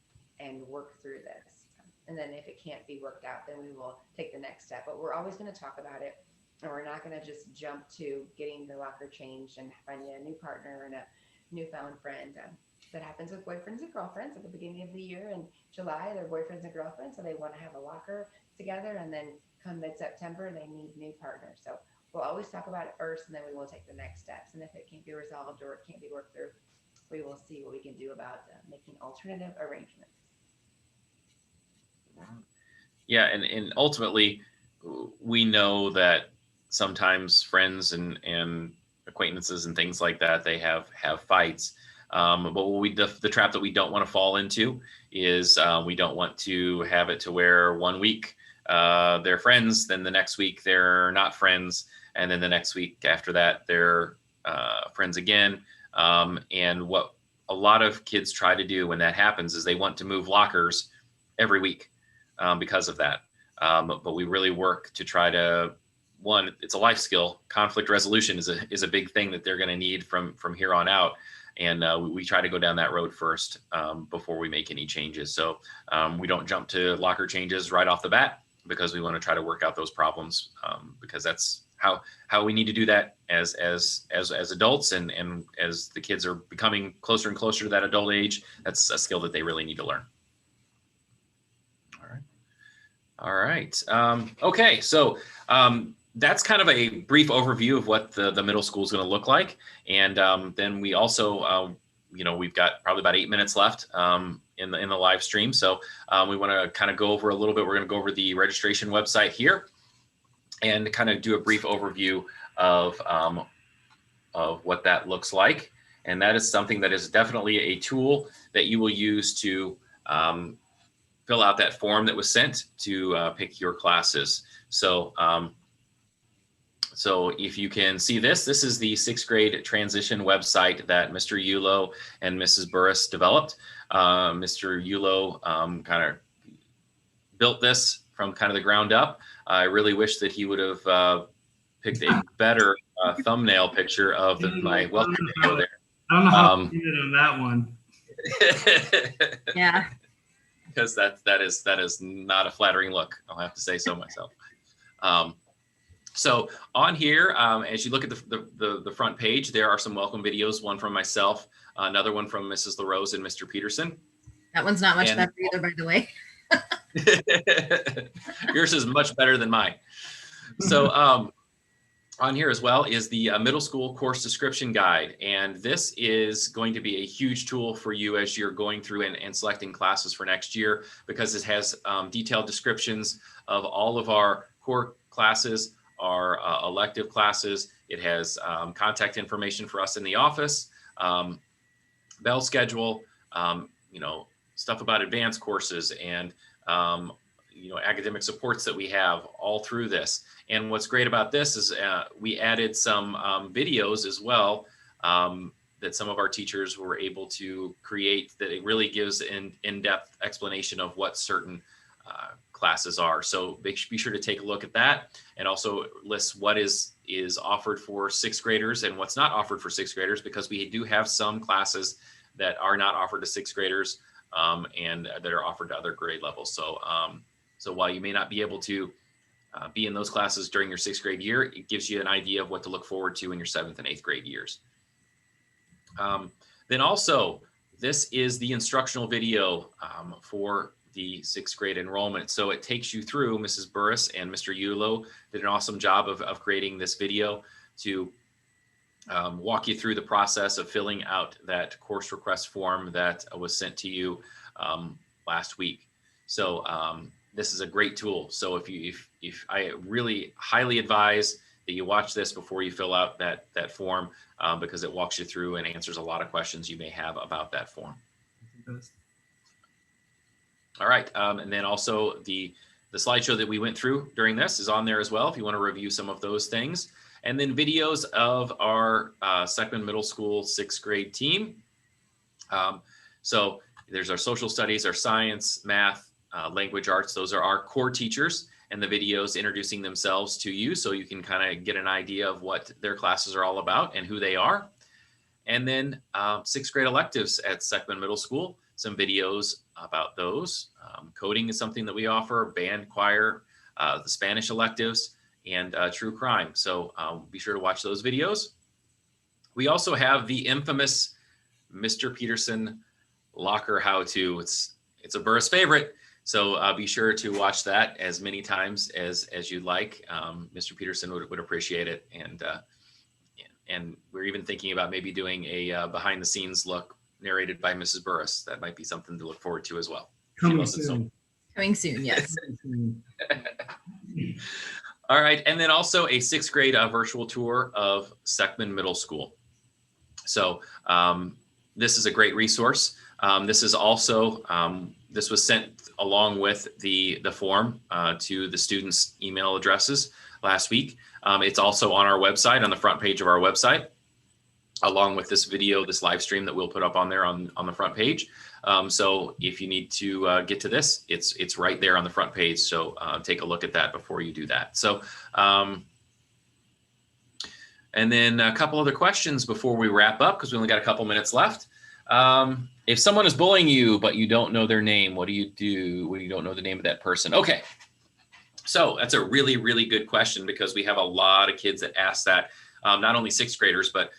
and work through this. And then if it can't be worked out, then we will take the next step. But we're always going to talk about it, and we're not going to just jump to getting the locker changed and finding a new partner and a newfound friend. That happens with boyfriends and girlfriends at the beginning of the year. In July, they're boyfriends and girlfriends, so they want to have a locker together, and then come mid-September, they need new partners. So we'll always talk about it first, and then we will take the next steps. And if it can't be resolved or it can't be worked through, we will see what we can do about making alternative arrangements. Yeah, and ultimately, we know that sometimes friends and acquaintances and things like that, they have fights. But the trap that we don't want to fall into is we don't want to have it to where one week they're friends, then the next week they're not friends, and then the next week after that they're friends again. And what a lot of kids try to do when that happens is they want to move lockers every week because of that. But we really work to try to, one, it's a life skill. Conflict resolution is a big thing that they're going to need from here on out. And we try to go down that road first before we make any changes. So we don't jump to locker changes right off the bat, because we want to try to work out those problems, because that's how we need to do that as adults, and as the kids are becoming closer and closer to that adult age. That's a skill that they really need to learn. All right. Okay, so that's kind of a brief overview of what the middle school is going to look like. And then we also, we've got probably about 8 minutes left in the live stream. So we want to kind of go over a little bit. We're going to go over the registration website here and kind of do a brief overview of what that looks like. And that is something that is definitely a tool that you will use to fill out that form that was sent to pick your classes. So so if you can see this is the 6th grade transition website that Mr. Yulo and Mrs. Burris developed. Mr. Yulo kind of built this from kind of the ground up. I really wish that he would have picked a better thumbnail picture of my welcome video there. I don't know how to do it on that one. Yeah. Because that is not a flattering look. I'll have to say so myself. So on here, as you look at the front page, there are some welcome videos. One from myself, another one from Mrs. LaRose and Mr. Peterson. That one's not much better either, by the way. Yours is much better than mine. So on here as well is the middle school course description guide. And this is going to be a huge tool for you as you're going through and selecting classes for next year, because it has detailed descriptions of all of our core classes, our elective classes. It has contact information for us in the office, bell schedule, stuff about advanced courses, and academic supports that we have all through this. And what's great about this is we added some videos as well that some of our teachers were able to create, that it really gives an in-depth explanation of what certain classes are. So be sure to take a look at that, and also lists what is offered for sixth graders and what's not offered for sixth graders, because we do have some classes that are not offered to sixth graders and that are offered to other grade levels. So so while you may not be able to be in those classes during your sixth grade year, it gives you an idea of what to look forward to in your seventh and eighth grade years. Then also, this is the instructional video for the sixth grade enrollment. So it takes you through, Mrs. Burris and Mr. Yulo did an awesome job of creating this video to walk you through the process of filling out that course request form that was sent to you last week. So this is a great tool. So if I really highly advise that you watch this before you fill out that form, because it walks you through and answers a lot of questions you may have about that form. All right, and then also the slideshow that we went through during this is on there as well, if you want to review some of those things. And then videos of our Seckman Middle School sixth grade team. So there's our social studies, our science, math, language arts. Those are our core teachers, and the videos introducing themselves to you, so you can kind of get an idea of what their classes are all about and who they are. And then sixth grade electives at Seckman Middle School, some videos about those. Coding is something that we offer, band, choir, the Spanish electives, and true crime. So be sure to watch those videos. We also have the infamous Mr. Peterson locker how-to. It's a Burris favorite. So be sure to watch that as many times as you'd like. Mr. Peterson would appreciate it. And we're even thinking about maybe doing a behind the scenes look narrated by Mrs. Burris. That might be something to look forward to as well. Coming soon. Coming soon, yes. All right, and then also a sixth grade virtual tour of Seckman Middle School. So this is a great resource. This is also, this was sent along with the form to the students' email addresses last week. It's also on our website, on the front page of our website, along with this video, this live stream that we'll put up on there on the front page. So if you need to get to this, it's right there on the front page. So take a look at that before you do that. So, and then a couple other questions before we wrap up, because we only got a couple minutes left. If someone is bullying you, but you don't know their name, what do you do when you don't know the name of that person? Okay. So that's a really, really good question, because we have a lot of kids that ask that, not only sixth graders, but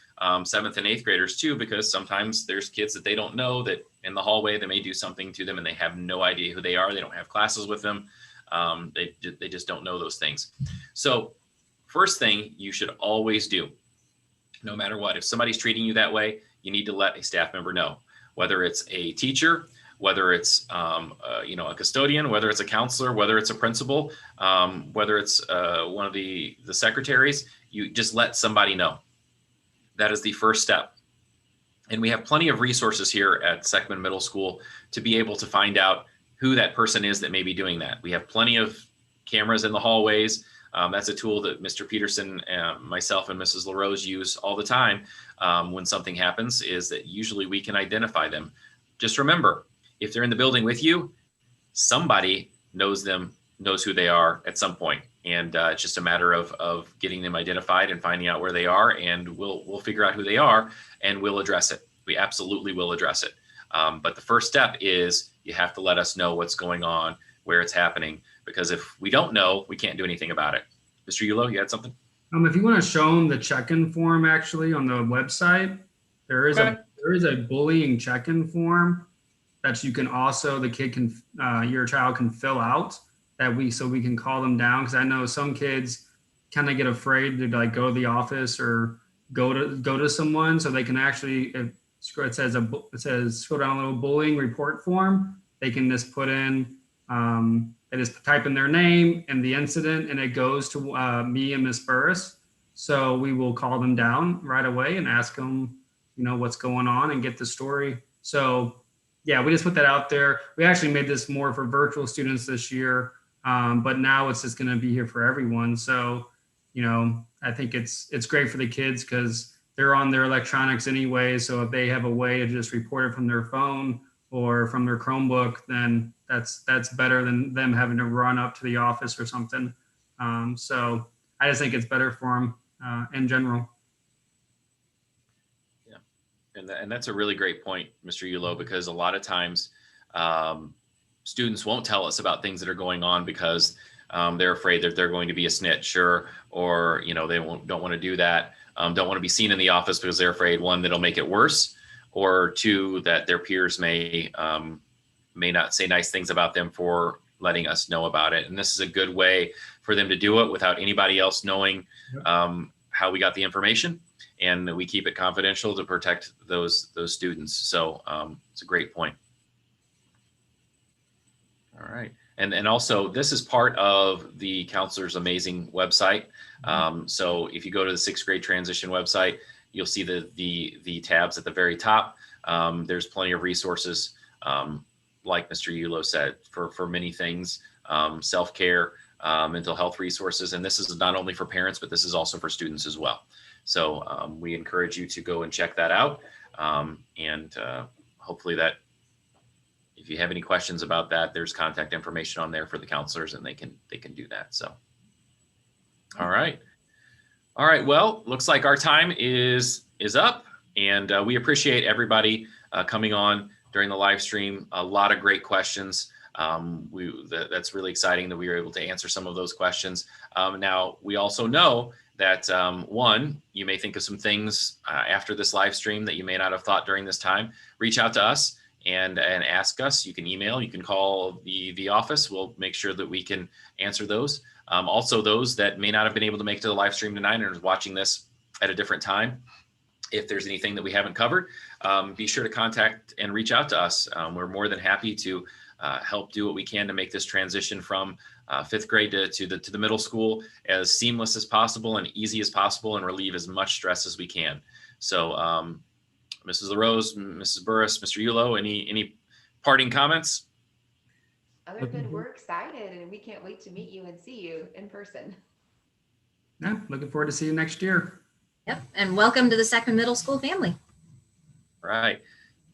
seventh and eighth graders too, because sometimes there's kids that they don't know that in the hallway, they may do something to them and they have no idea who they are. They don't have classes with them. They just don't know those things. So first thing you should always do, no matter what, if somebody's treating you that way, you need to let a staff member know, whether it's a teacher, whether it's a custodian, whether it's a counselor, whether it's a principal, whether it's one of the secretaries. You just let somebody know. That is the first step. And we have plenty of resources here at Seckman Middle School to be able to find out who that person is that may be doing that. We have plenty of cameras in the hallways. That's a tool that Mr. Peterson, myself, and Mrs. LaRose use all the time when something happens, is that usually we can identify them. Just remember, if they're in the building with you, somebody knows them, knows who they are at some point. And it's just a matter of getting them identified and finding out where they are, and we'll figure out who they are, and we'll address it. We absolutely will address it. But the first step is you have to let us know what's going on, where it's happening, because if we don't know, we can't do anything about it. Mr. Yulo, you had something? If you want to show them the check-in form, actually on the website, there is a bullying check-in form that you can also, the kid can, your child can fill out so we can call them down. Because I know some kids kind of get afraid to like go to the office or go to someone, so they can actually, it says scroll down a little bullying report form. They can just put in, they just type in their name and the incident, and it goes to me and Miss Burris. So we will call them down right away and ask them, what's going on and get the story. So yeah, we just put that out there. We actually made this more for virtual students this year, but now it's just going to be here for everyone. So, I think it's great for the kids, because they're on their electronics anyway. So if they have a way to just report it from their phone or from their Chromebook, then that's better than them having to run up to the office or something. So I just think it's better for them in general. Yeah, and that's a really great point, Mr. Yulo, because a lot of times students won't tell us about things that are going on because they're afraid that they're going to be a snitch, or you know, they don't want to do that. Don't want to be seen in the office because they're afraid, one, that'll make it worse, or two, that their peers may not say nice things about them for letting us know about it. And this is a good way for them to do it without anybody else knowing how we got the information, and we keep it confidential to protect those students. So it's a great point. All right. And also, this is part of the counselor's amazing website. So if you go to the 6th grade transition website, you'll see the tabs at the very top. There's plenty of resources, like Mr. Yulo said, for many things, self-care, mental health resources. And this is not only for parents, but this is also for students as well. So we encourage you to go and check that out. And hopefully that, if you have any questions about that, there's contact information on there for the counselors, and they can do that. So, all right. Well, looks like our time is up, and we appreciate everybody coming on during the live stream. A lot of great questions. That's really exciting that we were able to answer some of those questions. Now, we also know that one, you may think of some things after this live stream that you may not have thought during this time. Reach out to us and ask us. You can email, you can call the office. We'll make sure that we can answer those. Also, those that may not have been able to make it to the live stream tonight and are watching this at a different time, if there's anything that we haven't covered, be sure to contact and reach out to us. We're more than happy to help do what we can to make this transition from 5th grade to the middle school as seamless as possible and easy as possible, and relieve as much stress as we can. So Mrs. LaRose, Mrs. Burris, Mr. Yulo, any parting comments? Other good, we're excited, and we can't wait to meet you and see you in person. Yeah, looking forward to seeing you next year. Yep. And welcome to the Seckman Middle School family. All right.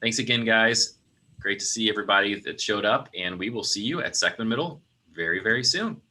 Thanks again, guys. Great to see everybody that showed up, and we will see you at Seckman Middle very, very soon.